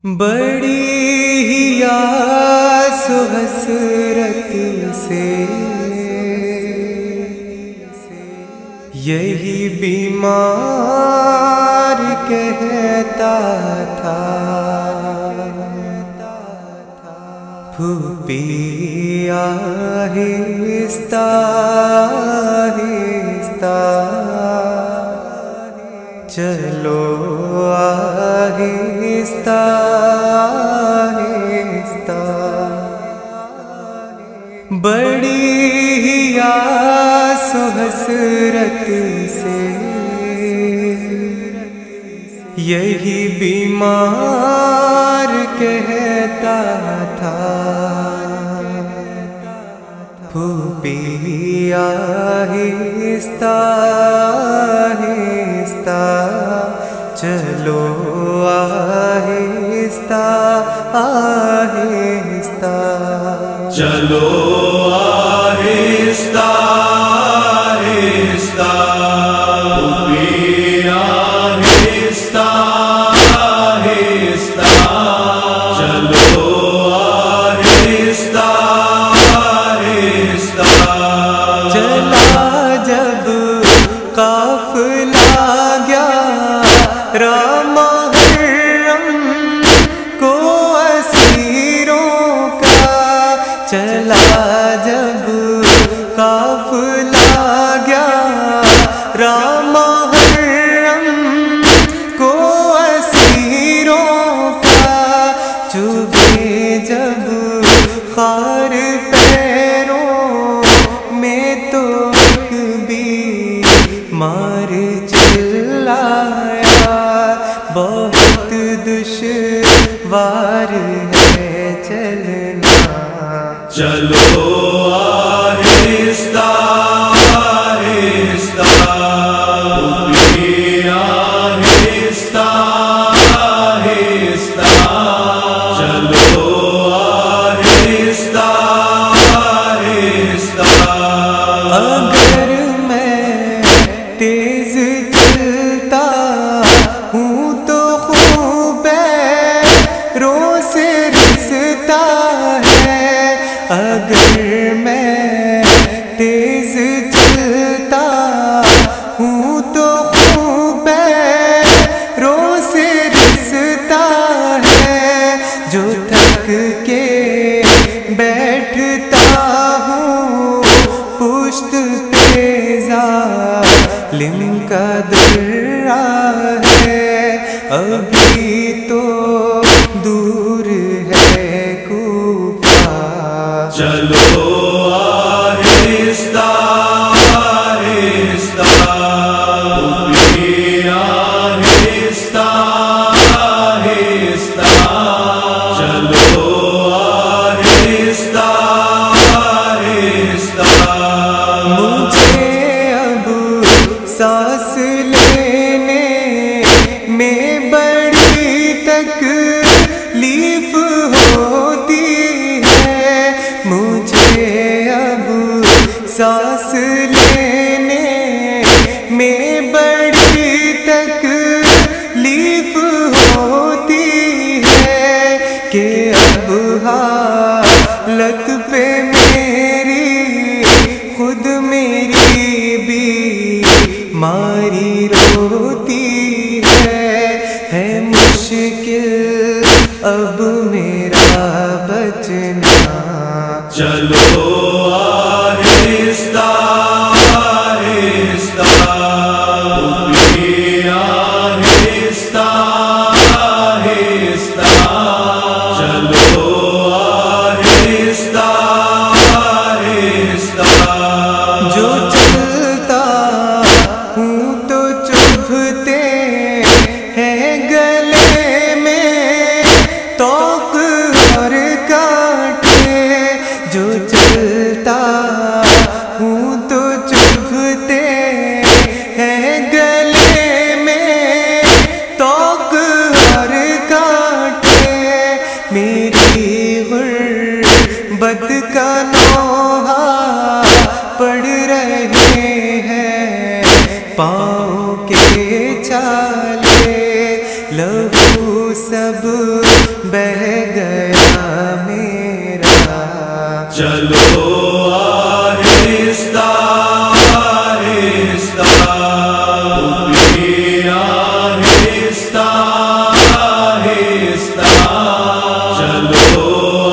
بڑی ہی آس و حسرت سے یہی بیمار کہتا تھا، پھوپھی آہستہ آہستہ چلو، آہستہ آہستہ بڑی ہی آس و حسرت سے یہی بیمار کہتا تھا، پھوپھی آہستہ آہستہ چلو، آہستہ آہستہ چلو، آہستہ آہستہ پھوپھی آہستہ آہستہ چلو، آہستہ آہستہ چلا جب قافلہ گیا رام محرم کو اسیروں کا، چلا جب قافلہ گیا رام محرم کو اسیروں کا، چبھے جب خار پیروں میں تو ایک بیمار چلایا، بہت دشوار ہے چلنا، چلو، آہستہ آہستہ پھوپھی آہستہ آہستہ چلو، آہستہ آہستہ اگر میں تیز چلتا ہوں تو خوب پیروں سے رستا ہے، اگر میں تیز چلتا ہوں تو خوب پیروں سے رستا ہے، جو تھک کے بیٹھتا ہوں پشت پہ ظالم کا درہ ہے، ابھی تو دور ہے کوفہ، چلو، آہستہ آہستہ پھوپھی آہستہ آہستہ چلو، آہستہ آہستہ مجھے اب سانس لینے میں بڑی تکلیف ہوتی ہے، مجھے اب سانس لینے میں بڑی تکلیف ہوتی ہے، کہ اب حالت پہ میری خود میری بیماری روتی ہے مشکل اب میرا بچنا، چلو، آہستہ آہستہ پھوپھی آہستہ آہستہ چلو، آہستہ آہستہ جو چلتا ہوں تو چبھتے ہیں گلے میں توق اور کانٹے، جو چلتا ہوں تو چبھتے ہیں گلے میں توق اور کانٹے، میری غربت کا نوحہ پڑ رہے ہیں پاؤں کے چھالے، لہو سب بہ گیا میرا. چلو آہستہ آہستہ اوپری آہستہ آہستہ چلو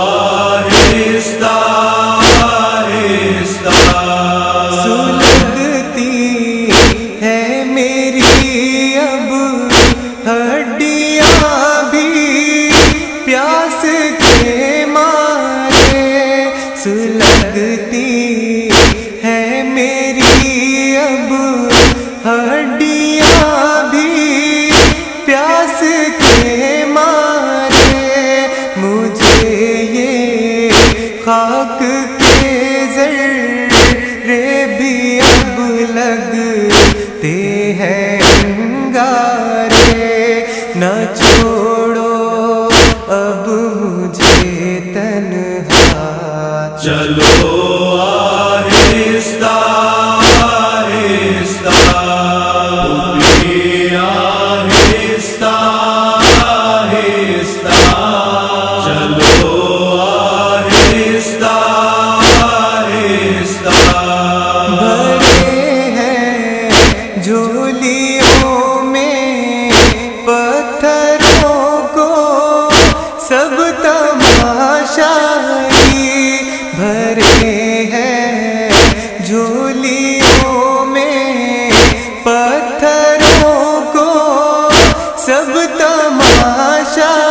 آہستہ آہستہ. سلگتی ہے میری اب ہڈیاں بھی پیاس کے مارے. سلگتی ہے میری اب ہڈیاں بھی پیاس کے مارے. مجھے یہ خاک کے ذرے بھی اب لگتے ہیں انگارے. نہ چھوڑو اب مجھے تنہا. چلو آہستہ آہستہ اوپری آہستہ آہستہ چلو آہستہ آہستہ. بھرے ہیں جھولیوں میں پتھروں کو سب تماشائی. بھرے ہیں جھولیوں میں پتھروں کو سب تماشائی.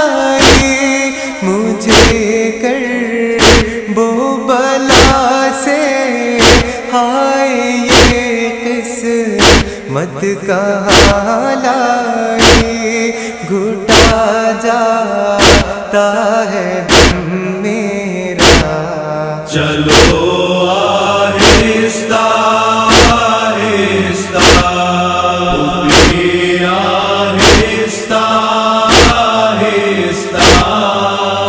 مجھے کر بو بلا سے ہائے یہ قسمت کہاں لائی. گھٹا جاتا ہے دم میرا. چلو آہستہ آہستہ اوپری آہستہ آہستہ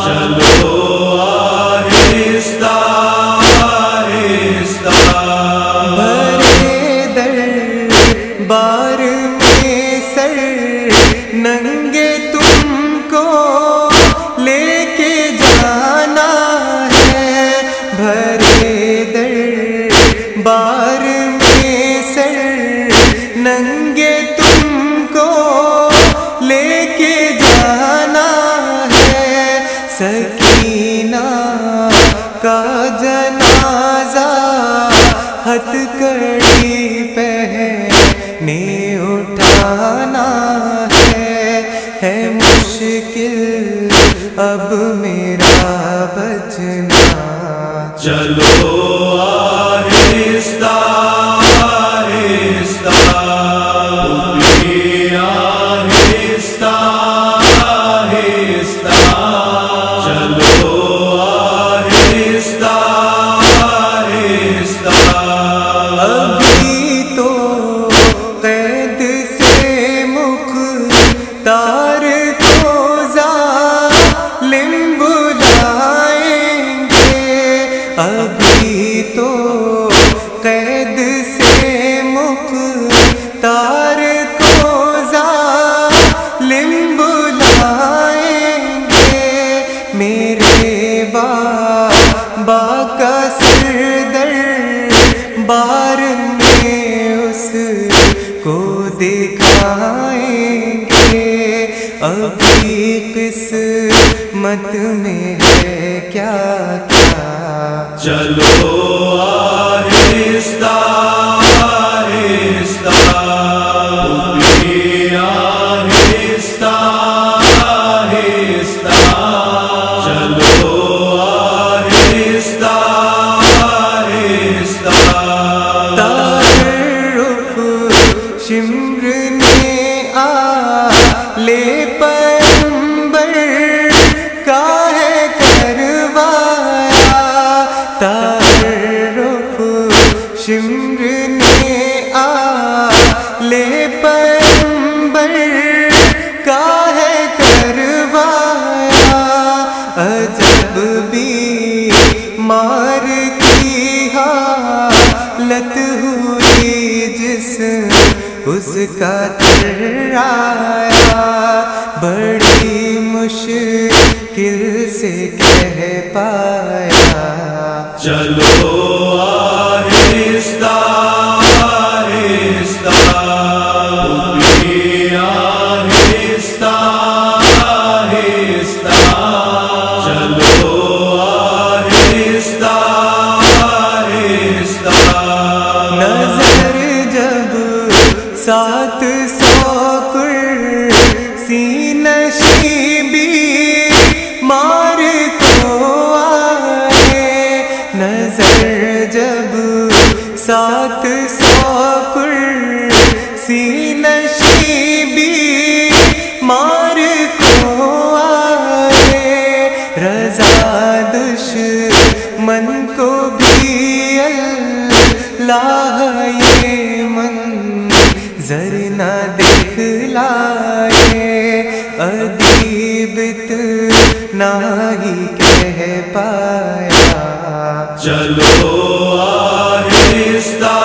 چلو آہستہ آہستہ. بھرے دربار میں سر ننگے تم کو لے کے جانا ہے. بھرے دربار میں سر ننگے تم کو لے کے جانا ہے. سکینہ کا جنازہ ہتھ کڑی پہنے اٹھانا ہے مشکل اب میرا بچنا. چلو آہستہ آہستہ اوپری آہستہ آہستہ چلو آہستہ آہستہ. ابھی تو قید سے مختار کو ظالم بلائیں گے. ابھی تو قید سے مختار کو ظالم بلائیں گے. میرے بابا کا سر دربار میں اس کو دکھائیں گے. ابھی قسمت میں ہے کیا کیا. چلو آہستہ آہستہ اوپری آہستہ آہستہ چلو آہستہ آہستہ. تعارف شمر نے آلے پیغمبر کا ہے کروایا. تعارف شمر نے آلے پیغمبر کا ہے کروایا. عجب بیمار کی حالت ہوئی جس اس کا ترایا. بڑی مشکل مشکل سے کہہ پایا. چلو آہستہ آہستہ بھی آہستہ آہستہ چلو آہستہ آہستہ. نظر جب 700 کرسی نشیبی مار کو آئے. نظر جب 700 کرسی نشیبی مار کو آئے. رضا دشمن کو بھی اللہ یہ منظر نہ دکھلائے. ادیب اتنا ہی کہہ پایا. چلو آہستہ